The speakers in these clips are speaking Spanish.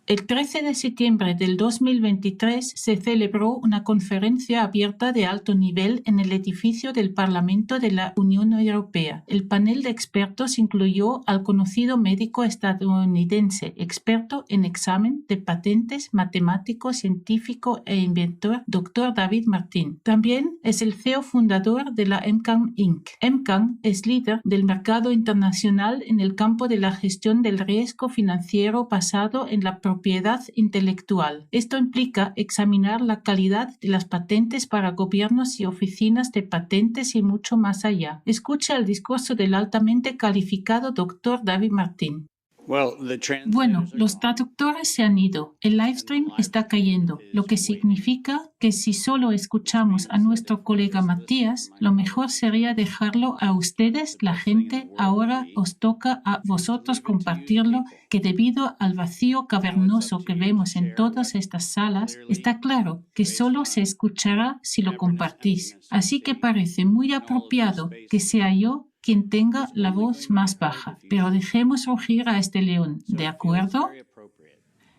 El 13 de septiembre del 2023 se celebró una conferencia abierta de alto nivel en el edificio del Parlamento de la Unión Europea. El panel de expertos incluyó al conocido médico estadounidense, experto en examen de patentes, matemático, científico e inventor, Dr. David Martín. También es el CEO fundador de la MCAN Inc. MCAN es líder del mercado internacional en el campo de la gestión del riesgo financiero basado en la propiedad intelectual. Esto implica examinar la calidad de las patentes para gobiernos y oficinas de patentes y mucho más allá. Escucha el discurso del altamente calificado Dr. David Martín. Bueno, los traductores se han ido. El livestream está cayendo, lo que significa que si solo escuchamos a nuestro colega Matías, lo mejor sería dejarlo a ustedes, la gente. Ahora os toca a vosotros compartirlo, que debido al vacío cavernoso que vemos en todas estas salas, está claro que solo se escuchará si lo compartís. Así que parece muy apropiado que sea yo quien tenga la voz más baja, pero dejemos rugir a este león, ¿de acuerdo?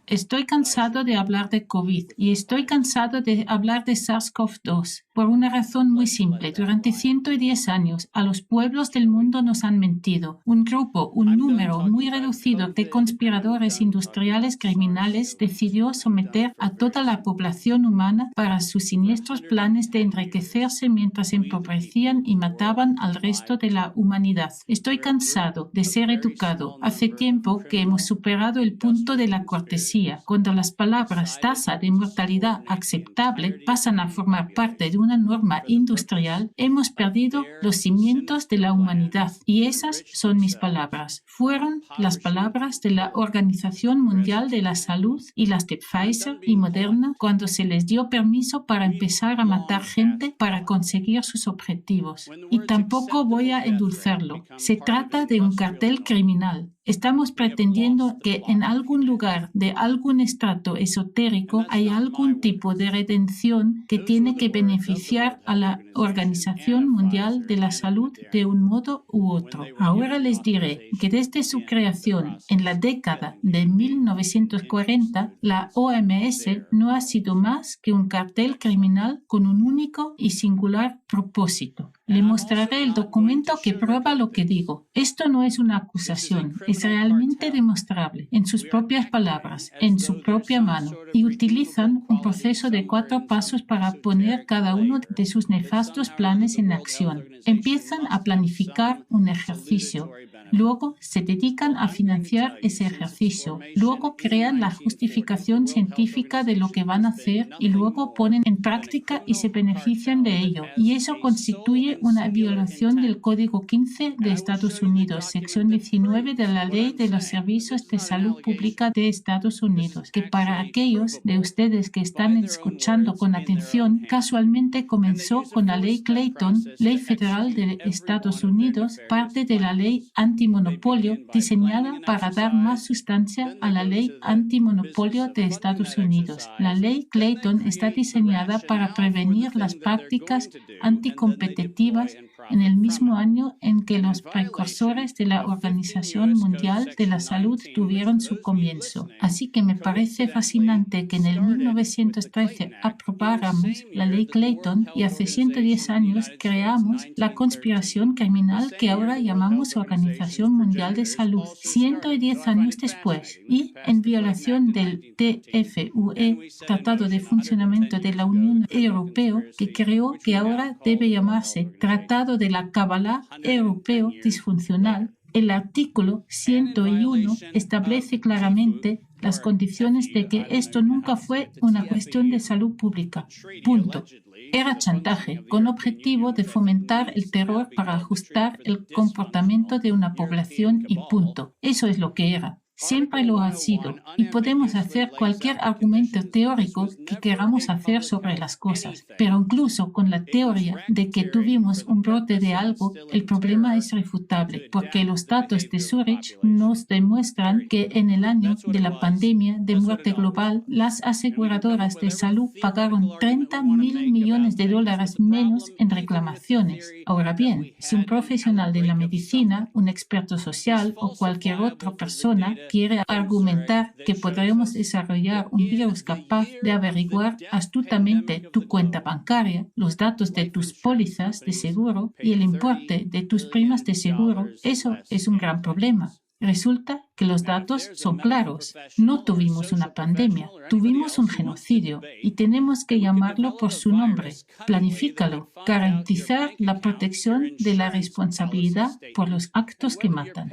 Estoy cansado de hablar de COVID y estoy cansado de hablar de SARS-CoV-2 por una razón muy simple. Durante 110 años a los pueblos del mundo nos han mentido. Un número muy reducido de conspiradores industriales criminales decidió someter a toda la población humana para sus siniestros planes de enriquecerse mientras empobrecían y mataban al resto de la humanidad. Estoy cansado de ser educado. Hace tiempo que hemos superado el punto de la cortesía. Cuando las palabras tasa de mortalidad aceptable pasan a formar parte de una norma industrial, hemos perdido los cimientos de la humanidad. Y esas son mis palabras. Fueron las palabras de la Organización Mundial de la Salud y las de Pfizer y Moderna cuando se les dio permiso para empezar a matar gente para conseguir sus objetivos. Y tampoco voy a endulzarlo. Se trata de un cartel criminal. Estamos pretendiendo que en algún lugar de algún estrato esotérico hay algún tipo de redención que tiene que beneficiar a la Organización Mundial de la Salud de un modo u otro. Ahora les diré que desde su creación en la década de 1940, la OMS no ha sido más que un cartel criminal con un único y singular propósito. Le mostraré el documento que prueba lo que digo. Esto no es una acusación, es realmente demostrable, en sus propias palabras, en su propia mano, y utilizan un proceso de 4 pasos para poner cada uno de sus nefastos planes en acción. Empiezan a planificar un ejercicio, luego se dedican a financiar ese ejercicio, luego crean la justificación científica de lo que van a hacer y luego ponen en práctica y se benefician de ello. Y eso constituye una violación del Código 15 de Estados Unidos, sección 19 de la Ley de los Servicios de Salud Pública de Estados Unidos, que para aquellos de ustedes que están escuchando con atención, casualmente comenzó con la Ley Clayton, Ley Federal de Estados Unidos, parte de la Ley Antimonopolio, diseñada para dar más sustancia a la Ley Antimonopolio de Estados Unidos. La Ley Clayton está diseñada para prevenir las prácticas anticompetitivas en el mismo año en que los precursores de la Organización Mundial de la Salud tuvieron su comienzo. Así que me parece fascinante que en el 1913 aprobáramos la Ley Clayton y hace 110 años creamos la conspiración criminal que ahora llamamos Organización Mundial de Salud. 110 años después, y en violación del TFUE, Tratado de Funcionamiento de la Unión Europea, que creo que ahora debe llamarse Tratado de la Cábala Europeo Disfuncional, el artículo 101 establece claramente las condiciones de que esto nunca fue una cuestión de salud pública. Punto. Era chantaje, con objetivo de fomentar el terror para ajustar el comportamiento de una población y punto. Eso es lo que era. Siempre lo ha sido, y podemos hacer cualquier argumento teórico que queramos hacer sobre las cosas, pero incluso con la teoría de que tuvimos un brote de algo, el problema es refutable, porque los datos de Zurich nos demuestran que en el año de la pandemia de muerte global, las aseguradoras de salud pagaron $30.000 millones menos en reclamaciones. Ahora bien, si un profesional de la medicina, un experto social o cualquier otra persona quiere argumentar que podremos desarrollar un virus capaz de averiguar astutamente tu cuenta bancaria, los datos de tus pólizas de seguro y el importe de tus primas de seguro, eso es un gran problema. Resulta que los datos son claros. No tuvimos una pandemia, tuvimos un genocidio y tenemos que llamarlo por su nombre. Planifícalo. Garantizar la protección de la responsabilidad por los actos que matan.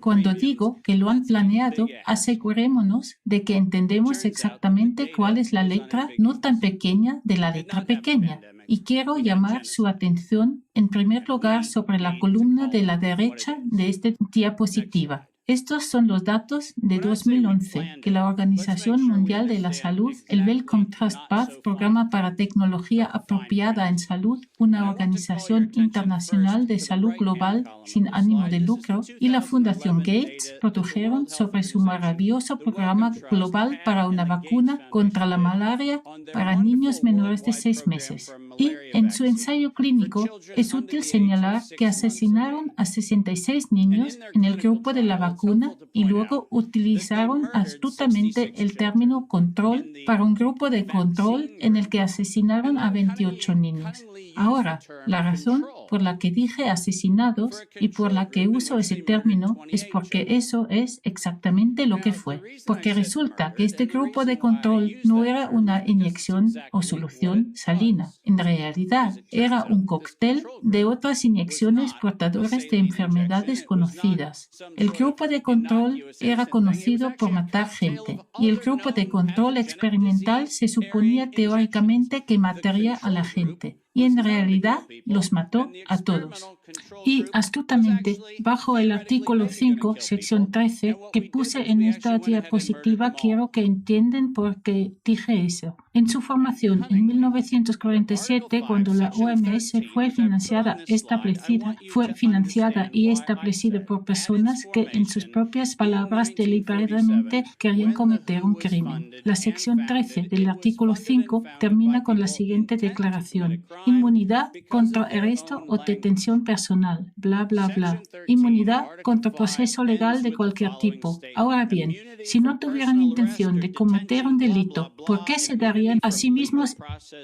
Cuando digo que lo han planeado, asegurémonos de que entendemos exactamente cuál es la letra no tan pequeña de la letra pequeña. Y quiero llamar su atención en primer lugar sobre la columna de la derecha de esta diapositiva. Estos son los datos de 2011 que la Organización Mundial de la Salud, el Wellcome Trust Path, Programa para Tecnología Apropiada en Salud, una organización internacional de salud global sin ánimo de lucro, y la Fundación Gates produjeron sobre su maravilloso programa global para una vacuna contra la malaria para niños menores de 6 meses. Y en su ensayo clínico es útil señalar que asesinaron a 66 niños en el grupo de la vacuna y luego utilizaron astutamente el término control para un grupo de control en el que asesinaron a 28 niños. Ahora, la razón por la que dije asesinados y por la que uso ese término es porque eso es exactamente lo que fue. Porque resulta que este grupo de control no era una inyección o solución salina. En realidad, era un cóctel de otras inyecciones portadoras de enfermedades conocidas. El grupo de control era conocido por matar gente y el grupo de control experimental se suponía teóricamente que mataría a la gente. Y en realidad los mató a todos. Y astutamente, bajo el artículo 5, sección 13, que puse en esta diapositiva, quiero que entiendan por qué dije eso. En su formación en 1947, cuando la OMS fue financiada y establecida por personas que, en sus propias palabras, deliberadamente querían cometer un crimen. La sección 13 del artículo 5 termina con la siguiente declaración: inmunidad contra arresto o detención personal, bla, bla, bla. Inmunidad contra proceso legal de cualquier tipo. Ahora bien, si no tuvieran intención de cometer un delito, ¿por qué se darían a sí mismos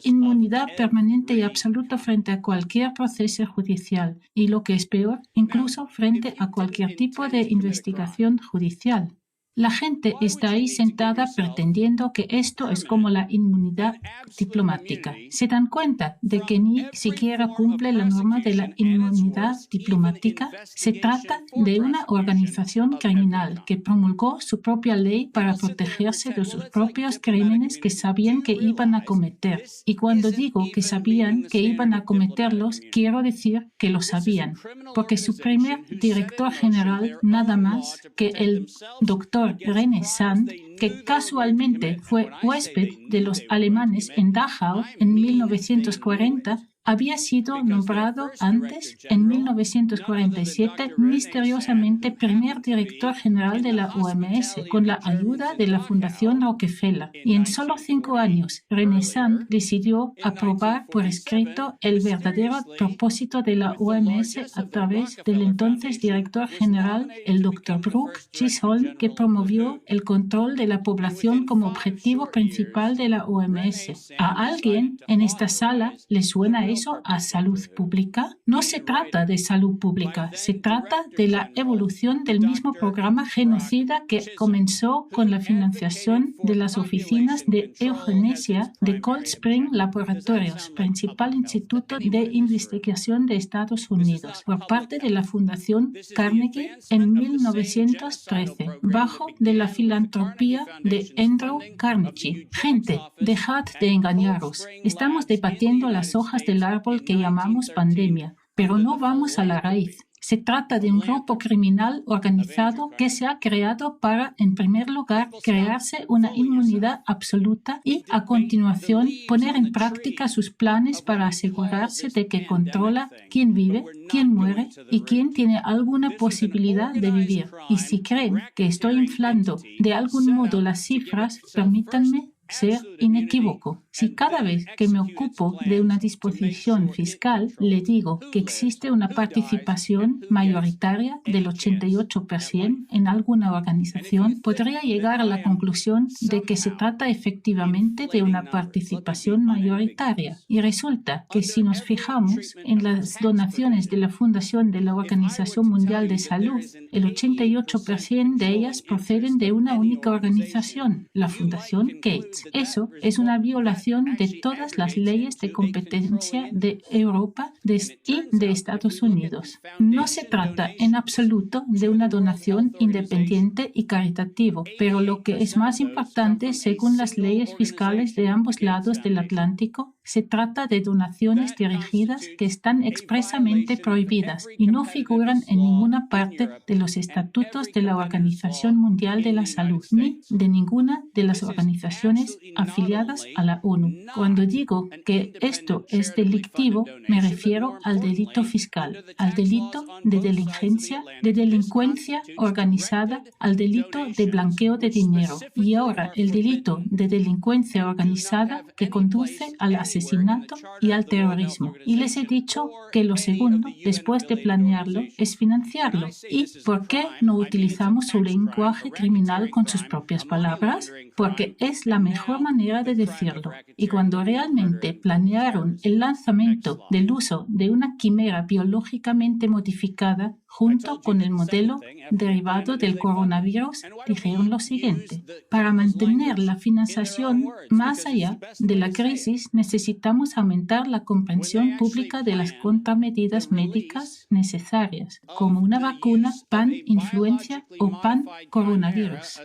inmunidad permanente y absoluta frente a cualquier proceso judicial? Y lo que es peor, incluso frente a cualquier tipo de investigación judicial. La gente está ahí sentada pretendiendo que esto es como la inmunidad diplomática. ¿Se dan cuenta de que ni siquiera cumple la norma de la inmunidad diplomática? Se trata de una organización criminal que promulgó su propia ley para protegerse de sus propios crímenes que sabían que iban a cometer. Y cuando digo que sabían que iban a cometerlos, quiero decir que lo sabían, porque su primer director general, nada más que el doctor René Sand, que casualmente fue huésped de los alemanes en Dachau en 1940, había sido nombrado antes, en 1947, misteriosamente primer director general de la OMS, con la ayuda de la Fundación Rockefeller. Y en solo 5 años, René Sand decidió aprobar por escrito el verdadero propósito de la OMS a través del entonces director general, el Dr. Brooke Chisholm, que promovió el control de la población como objetivo principal de la OMS. ¿A alguien en esta sala le suena eso a salud pública? No se trata de salud pública, se trata de la evolución del mismo programa genocida que comenzó con la financiación de las oficinas de eugenesia de Cold Spring Laboratories, principal instituto de investigación de Estados Unidos, por parte de la Fundación Carnegie en 1913, bajo de la filantropía de Andrew Carnegie. Gente, dejad de engañaros. Estamos debatiendo las hojas del árbol que llamamos pandemia, pero no vamos a la raíz. Se trata de un grupo criminal organizado que se ha creado para, en primer lugar, crearse una inmunidad absoluta y, a continuación, poner en práctica sus planes para asegurarse de que controla quién vive, quién muere y quién tiene alguna posibilidad de vivir. Y si creen que estoy inflando de algún modo las cifras, permítanme ser inequívoco. Si cada vez que me ocupo de una disposición fiscal le digo que existe una participación mayoritaria del 88% en alguna organización, podría llegar a la conclusión de que se trata efectivamente de una participación mayoritaria. Y resulta que si nos fijamos en las donaciones de la Fundación de la Organización Mundial de Salud, el 88% de ellas proceden de una única organización, la Fundación Gates. Eso es una violación de todas las leyes de competencia de Europa y de Estados Unidos. No se trata en absoluto de una donación independiente y caritativa, pero lo que es más importante, según las leyes fiscales de ambos lados del Atlántico, se trata de donaciones dirigidas que están expresamente prohibidas y no figuran en ninguna parte de los estatutos de la Organización Mundial de la Salud ni de ninguna de las organizaciones afiliadas a la ONU. Cuando digo que esto es delictivo, me refiero al delito fiscal, al delito de delincuencia organizada, al delito de blanqueo de dinero y ahora el delito de delincuencia organizada que conduce al asesinato y al terrorismo. Y les he dicho que lo segundo, después de planearlo, es financiarlo. ¿Y por qué no utilizamos su lenguaje criminal con sus propias palabras? Porque es la mejor manera de decirlo. Y cuando realmente planearon el lanzamiento del uso de una quimera biológicamente modificada junto con el modelo derivado del coronavirus, dijeron lo siguiente: para mantener la financiación más allá de la crisis, necesitamos aumentar la comprensión pública de las contramedidas médicas necesarias, como una vacuna pan-influencia o pan-coronavirus.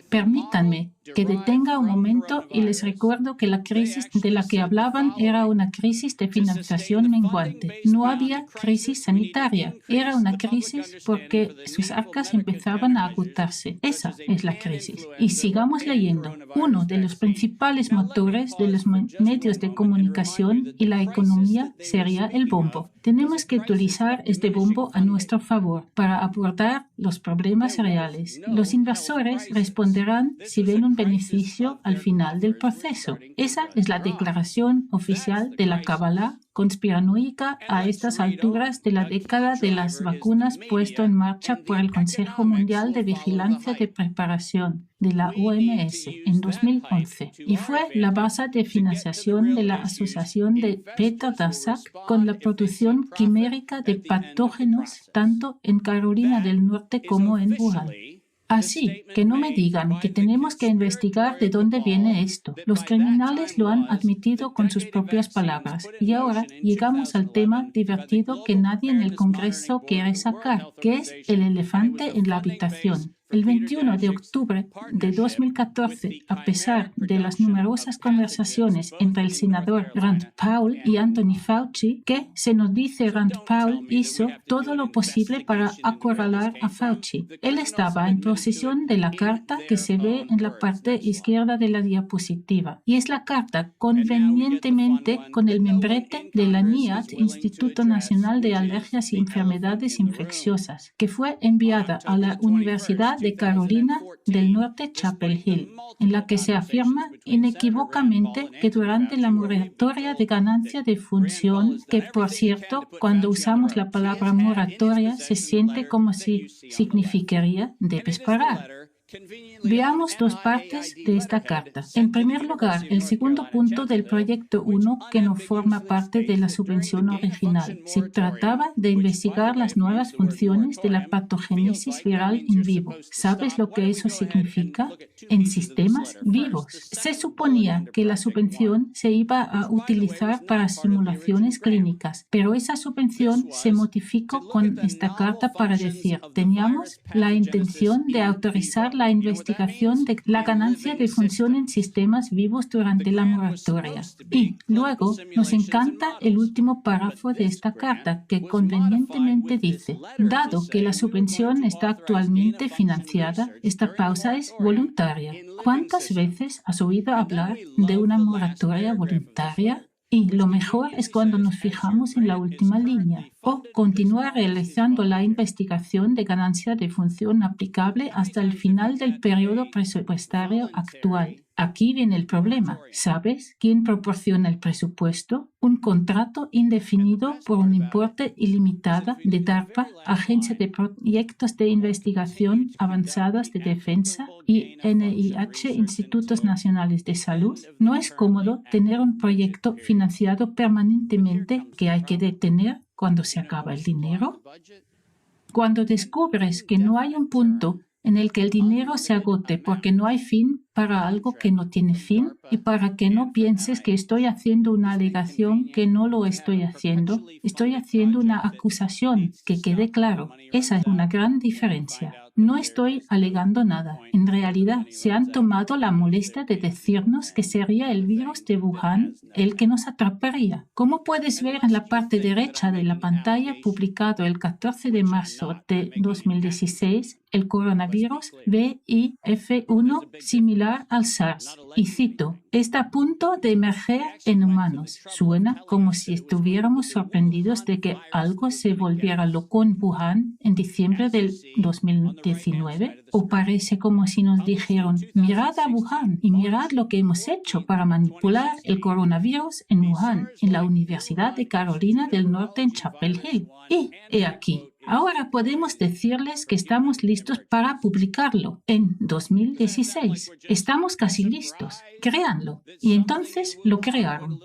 Permítanme que detenga un momento y les recuerdo que la crisis de la que hablaban era una crisis de financiación menguante. No había crisis sanitaria. Era una crisis porque sus arcas empezaban a agotarse. Esa es la crisis. Y sigamos leyendo. Uno de los principales motores de los medios de comunicación y la economía sería el bombo. Tenemos que utilizar este bombo a nuestro favor para abordar los problemas reales. Los inversores responderán si ven un beneficio al final del proceso. Esa es la declaración oficial de la Kabbalah conspiranoica a estas alturas de la década de las vacunas puesto en marcha por el Consejo Mundial de Vigilancia de Preparación de la OMS en 2011 y fue la base de financiación de la asociación de Peter Daszak con la producción quimérica de patógenos tanto en Carolina del Norte como en Wuhan. Así que no me digan que tenemos que investigar de dónde viene esto. Los criminales lo han admitido con sus propias palabras. Y ahora llegamos al tema divertido que nadie en el Congreso quiere sacar, que es el elefante en la habitación. El 21 de octubre de 2014, a pesar de las numerosas conversaciones entre el senador Rand Paul y Anthony Fauci, que, se nos dice, Rand Paul hizo todo lo posible para acorralar a Fauci. Él estaba en posesión de la carta que se ve en la parte izquierda de la diapositiva, y es la carta convenientemente con el membrete de la NIAT, Instituto Nacional de Alergias y Enfermedades Infecciosas, que fue enviada a la Universidad de Carolina del Norte Chapel Hill, en la que se afirma inequívocamente que durante la moratoria de ganancia de función, que por cierto, cuando usamos la palabra moratoria se siente como si significaría debes parar. Veamos dos partes de esta carta. En primer lugar, el segundo punto del proyecto 1 que no forma parte de la subvención original. Se trataba de investigar las nuevas funciones de la patogénesis viral in vivo. ¿Sabes lo que eso significa? En sistemas vivos. Se suponía que la subvención se iba a utilizar para simulaciones clínicas, pero esa subvención se modificó con esta carta para decir: teníamos la intención de autorizar la investigación de la ganancia de función en sistemas vivos durante la moratoria. Y luego nos encanta el último párrafo de esta carta que convenientemente dice: dado que la subvención está actualmente financiada, esta pausa es voluntaria. ¿Cuántas veces has oído hablar de una moratoria voluntaria? Y lo mejor es cuando nos fijamos en la última línea. o continúa realizando la investigación de ganancia de función aplicable hasta el final del periodo presupuestario actual. Aquí viene el problema. ¿Sabes quién proporciona el presupuesto? Un contrato indefinido por un importe ilimitado de DARPA, Agencia de Proyectos de Investigación Avanzadas de Defensa, y NIH, Institutos Nacionales de Salud. No es cómodo tener un proyecto financiado permanentemente que hay que detener cuando se acaba el dinero. Cuando descubres que no hay un punto en el que el dinero se agote porque no hay fin para algo que no tiene fin, y para que no pienses que estoy haciendo una alegación que no lo estoy haciendo una acusación, que quede claro. Esa es una gran diferencia. No estoy alegando nada. En realidad, se han tomado la molestia de decirnos que sería el virus de Wuhan el que nos atraparía. Como puedes ver en la parte derecha de la pantalla, publicado el 14 de marzo de 2016, el coronavirus VIF1 similar al SARS. Y cito, está a punto de emerger en humanos. Suena como si estuviéramos sorprendidos de que algo se volviera loco en Wuhan en diciembre del 2019. ¿O parece como si nos dijeron, mirad a Wuhan y mirad lo que hemos hecho para manipular el coronavirus en Wuhan, en la Universidad de Carolina del Norte en Chapel Hill? Y he aquí. Ahora podemos decirles que estamos listos para publicarlo en 2016. Estamos casi listos. Créanlo. Y entonces lo crearon.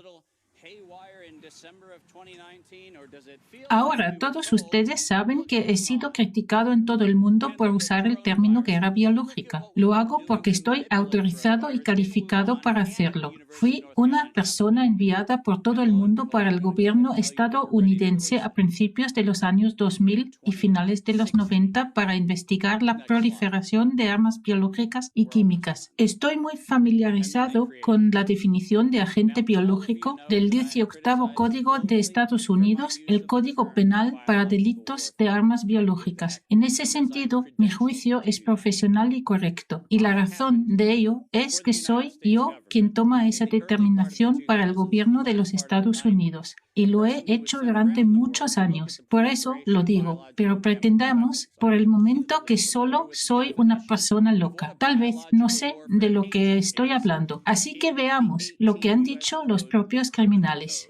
Ahora, todos ustedes saben que he sido criticado en todo el mundo por usar el término guerra biológica. Lo hago porque estoy autorizado y calificado para hacerlo. Fui una persona enviada por todo el mundo para el gobierno estadounidense a principios de los años 2000 y finales de los 90 para investigar la proliferación de armas biológicas y químicas. Estoy muy familiarizado con la definición de agente biológico del 18º Código de Estados Unidos, el Código Penal para delitos de armas biológicas. En ese sentido, mi juicio es profesional y correcto, y la razón de ello es que soy yo quien toma esa determinación para el gobierno de los Estados Unidos, y lo he hecho durante muchos años. Por eso lo digo, pero pretendamos por el momento que solo soy una persona loca. Tal vez no sé de lo que estoy hablando, así que veamos lo que han dicho los propios criminales.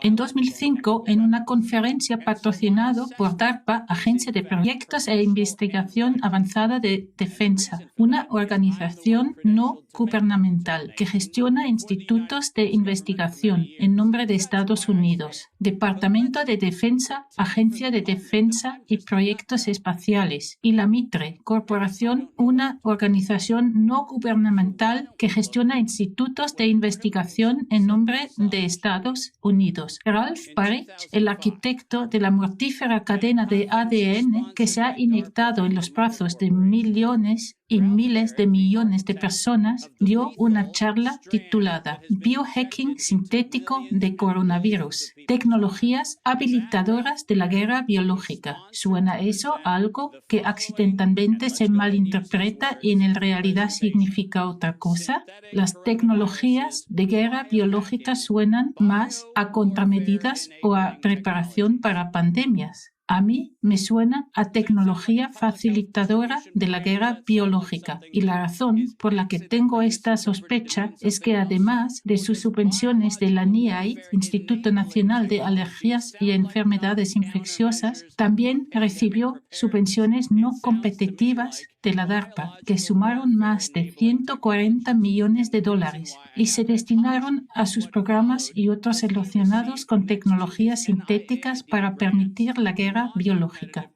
En 2005, en una conferencia patrocinada por DARPA, Agencia de Proyectos e Investigación Avanzada de Defensa, una organización no gubernamental que gestiona institutos de investigación en nombre de Estados Unidos, Departamento de Defensa, Agencia de Defensa y Proyectos Espaciales, y la Mitre Corporación, una organización no gubernamental que gestiona institutos de investigación en nombre de Estados Unidos. Ralph Parrish, el arquitecto de la mortífera cadena de ADN que se ha inyectado en los brazos de millones y miles de millones de personas, dio una charla titulada Biohacking sintético de coronavirus, tecnologías habilitadoras de la guerra biológica. ¿Suena eso a algo que accidentalmente se malinterpreta y en realidad significa otra cosa? Las tecnologías de guerra biológica suenan más a contramedidas o a preparación para pandemias. A mí me suena a tecnología facilitadora de la guerra biológica, y la razón por la que tengo esta sospecha es que además de sus subvenciones de la NIAID, Instituto Nacional de Alergias y Enfermedades Infecciosas, también recibió subvenciones no competitivas de la DARPA, que sumaron más de $140 millones y se destinaron a sus programas y otros relacionados con tecnologías sintéticas para permitir la guerra biológica.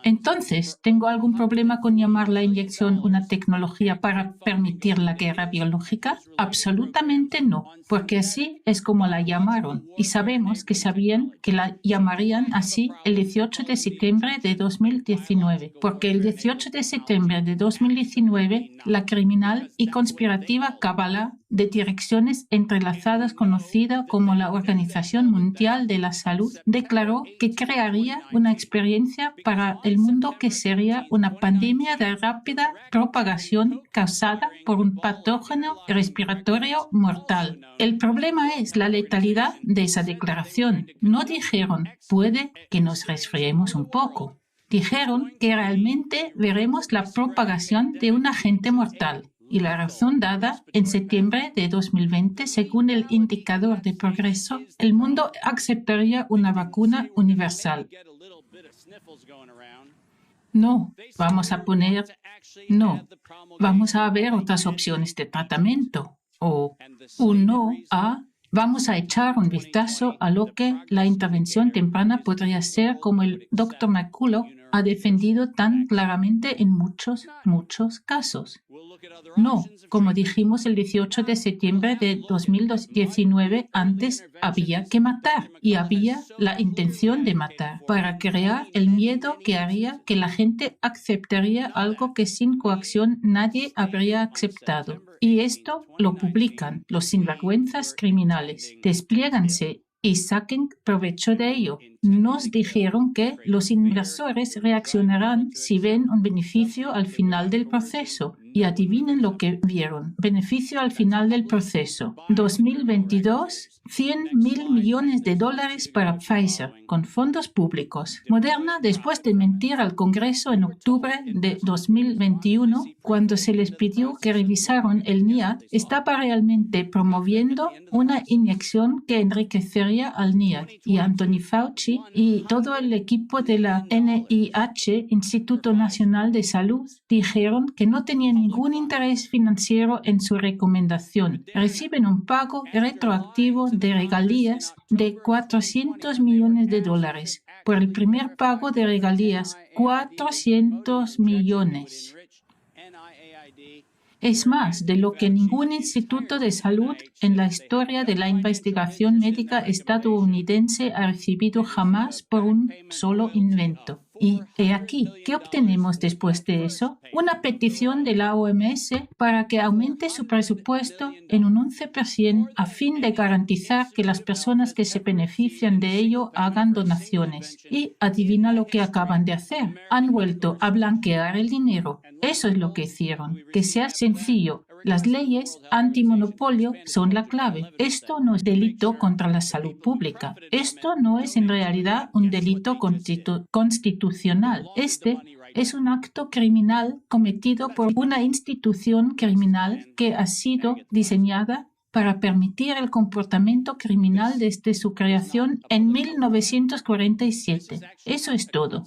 Entonces, ¿tengo algún problema con llamar la inyección una tecnología para permitir la guerra biológica? Absolutamente no, porque así es como la llamaron, y sabemos que sabían que la llamarían así el 18 de septiembre de 2019, porque el 18 de septiembre de 2019 la criminal y conspirativa Kabbalah de direcciones entrelazadas conocida como la Organización Mundial de la Salud declaró que crearía una experiencia para el mundo que sería una pandemia de rápida propagación causada por un patógeno respiratorio mortal. El problema es la letalidad de esa declaración. No dijeron, puede que nos resfriemos un poco. Dijeron que realmente veremos la propagación de un agente mortal. Y la razón dada en septiembre de 2020, según el indicador de progreso, el mundo aceptaría una vacuna universal. No, vamos a ver otras opciones de tratamiento. O un no a vamos a echar un vistazo a lo que la intervención temprana podría ser, como el Dr. McCullough ha defendido tan claramente en muchos casos. No, como dijimos el 18 de septiembre de 2019, antes había que matar y había la intención de matar para crear el miedo que haría que la gente aceptaría algo que sin coacción nadie habría aceptado. Y esto lo publican los sinvergüenzas criminales. Despliéganse y saquen provecho de ello. Nos dijeron que los inversores reaccionarán si ven un beneficio al final del proceso. Y adivinen lo que vieron. Beneficio al final del proceso. 2022, $100.000 millones para Pfizer, con fondos públicos. Moderna, después de mentir al Congreso en octubre de 2021, cuando se les pidió que revisaran el NIAID, estaba realmente promoviendo una inyección que enriquecería al NIAID. Y Anthony Fauci y todo el equipo de la NIH, Instituto Nacional de Salud, dijeron que no tenían ningún interés financiero en su recomendación. Reciben un pago retroactivo de regalías de $400 millones. Por el primer pago de regalías, 400 millones. Es más de lo que ningún instituto de salud en la historia de la investigación médica estadounidense ha recibido jamás por un solo invento. Y he aquí, ¿qué obtenemos después de eso? Una petición de la OMS para que aumente su presupuesto en un 11% a fin de garantizar que las personas que se benefician de ello hagan donaciones. Y adivina lo que acaban de hacer. Han vuelto a blanquear el dinero. Eso es lo que hicieron. Que sea sencillo. Las leyes antimonopolio son la clave. Esto no es delito contra la salud pública. Esto no es en realidad un delito constitucional. Este es un acto criminal cometido por una institución criminal que ha sido diseñada para permitir el comportamiento criminal desde su creación en 1947. Eso es todo.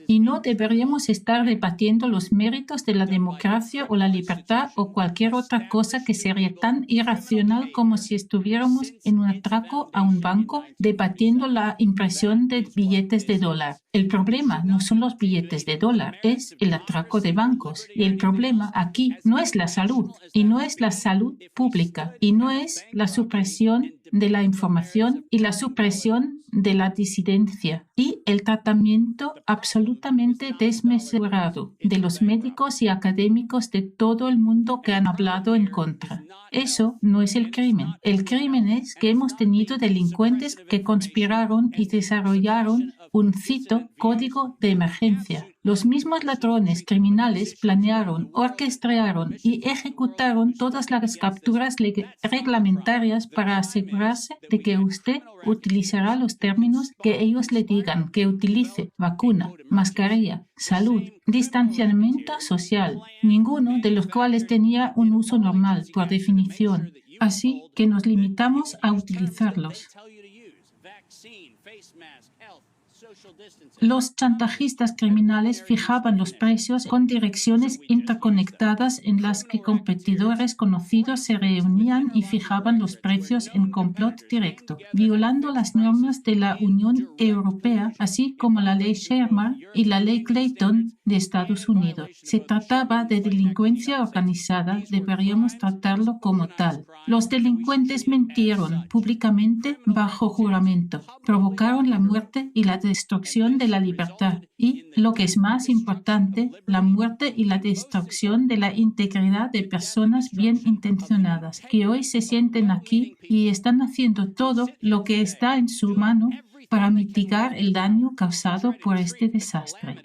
Y no deberíamos estar debatiendo los méritos de la democracia o la libertad o cualquier otra cosa que sería tan irracional como si estuviéramos en un atraco a un banco debatiendo la impresión de billetes de dólar. El problema no son los billetes de dólar, es el atraco de bancos. Y el problema aquí no es la salud, y no es la salud pública, y no es la supresión de la información y la supresión de la disidencia y el tratamiento absolutamente desmesurado de los médicos y académicos de todo el mundo que han hablado en contra. Eso no es el crimen. El crimen es que hemos tenido delincuentes que conspiraron y desarrollaron un, cito, código de emergencia. Los mismos ladrones criminales planearon, orquestaron y ejecutaron todas las capturas reglamentarias para asegurarse de que usted utilizará los términos que ellos le digan que utilice: vacuna, mascarilla, salud, distanciamiento social, ninguno de los cuales tenía un uso normal, por definición. Así que nos limitamos a utilizarlos. Los chantajistas criminales fijaban los precios con direcciones interconectadas en las que competidores conocidos se reunían y fijaban los precios en complot directo, violando las normas de la Unión Europea, así como la ley Sherman y la ley Clayton de Estados Unidos. Se trataba de delincuencia organizada, deberíamos tratarlo como tal. Los delincuentes mintieron públicamente bajo juramento, provocaron la muerte y la destrucción de la libertad y, lo que es más importante, la muerte y la destrucción de la integridad de personas bien intencionadas que hoy se sienten aquí y están haciendo todo lo que está en su mano para mitigar el daño causado por este desastre.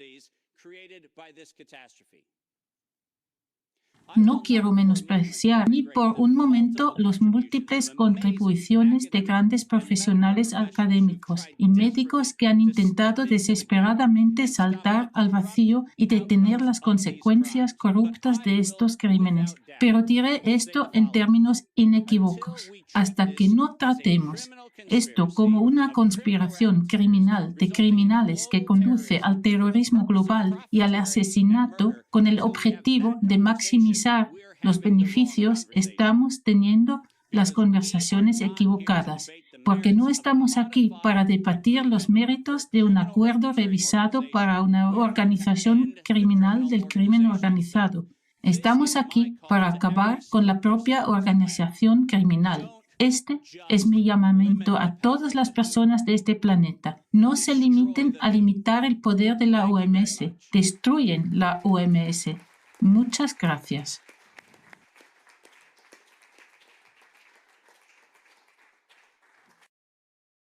No quiero menospreciar ni por un momento las múltiples contribuciones de grandes profesionales académicos y médicos que han intentado desesperadamente saltar al vacío y detener las consecuencias corruptas de estos crímenes. Pero diré esto en términos inequívocos. Hasta que no tratemos esto como una conspiración criminal de criminales que conduce al terrorismo global y al asesinato con el objetivo de maximizar los beneficios, estamos teniendo las conversaciones equivocadas, porque no estamos aquí para debatir los méritos de un acuerdo revisado para una organización criminal del crimen organizado. Estamos aquí para acabar con la propia organización criminal. Este es mi llamamiento a todas las personas de este planeta. No se limiten a limitar el poder de la OMS. Destruyen la OMS. Muchas gracias.